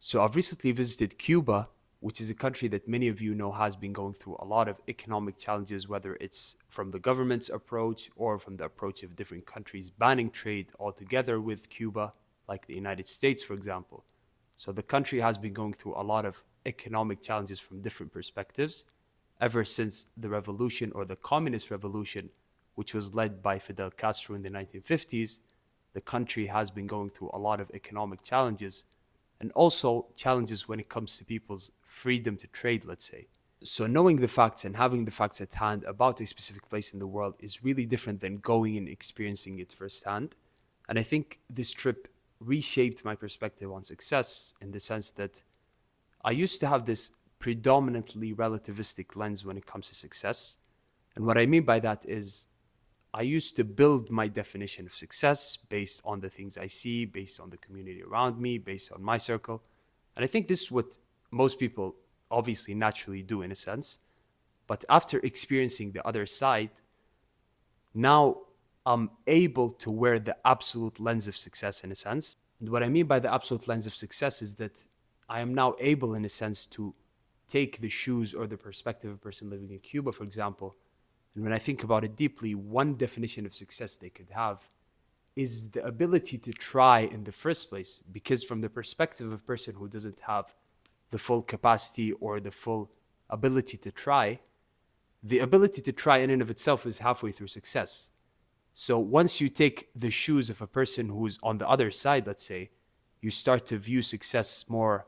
So I've recently visited Cuba, which is a country that many of you know has been going through a lot of economic challenges, whether it's from the government's approach or from the approach of different countries banning trade altogether with Cuba, like the United States, for example. So the country has been going through a lot of economic challenges from different perspectives ever since the revolution or the communist revolution, which was led by Fidel Castro in the 1950s. The country has been going through a lot of economic challenges and also challenges when it comes to people's freedom to trade, let's say. So knowing the facts and having the facts at hand about a specific place in the world is really different than going and experiencing it firsthand. And I think this trip reshaped my perspective on success in the sense that I used to have this predominantly relativistic lens when it comes to success. And what I mean by that is I used to build my definition of success based on the things I see, based on the community around me, based on my circle. And I think this is what most people obviously naturally do in a sense. But after experiencing the other side, now I'm able to wear the absolute lens of success in a sense. And what I mean by the absolute lens of success is that I am now able, in a sense, to take the shoes or the perspective of a person living in Cuba, for example. And when I think about it deeply, one definition of success they could have is the ability to try in the first place. Because from the perspective of a person who doesn't have the full capacity or the full ability to try, the ability to try in and of itself is halfway through success. So once you take the shoes of a person who's on the other side, let's say, you start to view success more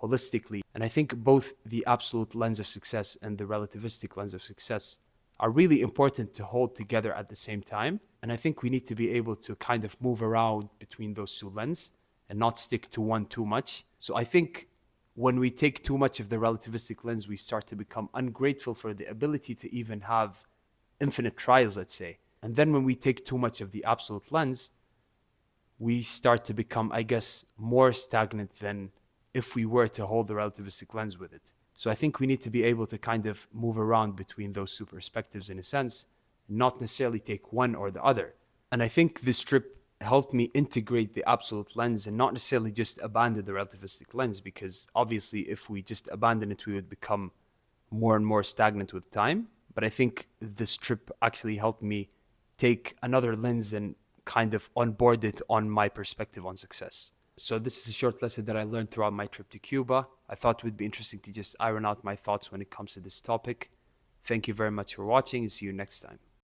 holistically. And I think both the absolute lens of success and the relativistic lens of success are really important to hold together at the same time. And I think we need to be able to kind of move around between those two lenses and not stick to one too much. So I think when we take too much of the relativistic lens, we start to become ungrateful for the ability to even have infinite trials, let's say. And then when we take too much of the absolute lens, we start to become, I guess, more stagnant than if we were to hold the relativistic lens with it. So I think we need to be able to kind of move around between those two perspectives in a sense, not necessarily take one or the other. And I think this trip helped me integrate the absolute lens and not necessarily just abandon the relativistic lens, because obviously if we just abandon it, we would become more and more stagnant with time. But I think this trip actually helped me take another lens and kind of onboard it on my perspective on success. So this is a short lesson that I learned throughout my trip to Cuba. I thought it would be interesting to just iron out my thoughts when it comes to this topic. Thank you very much for watching and see you next time.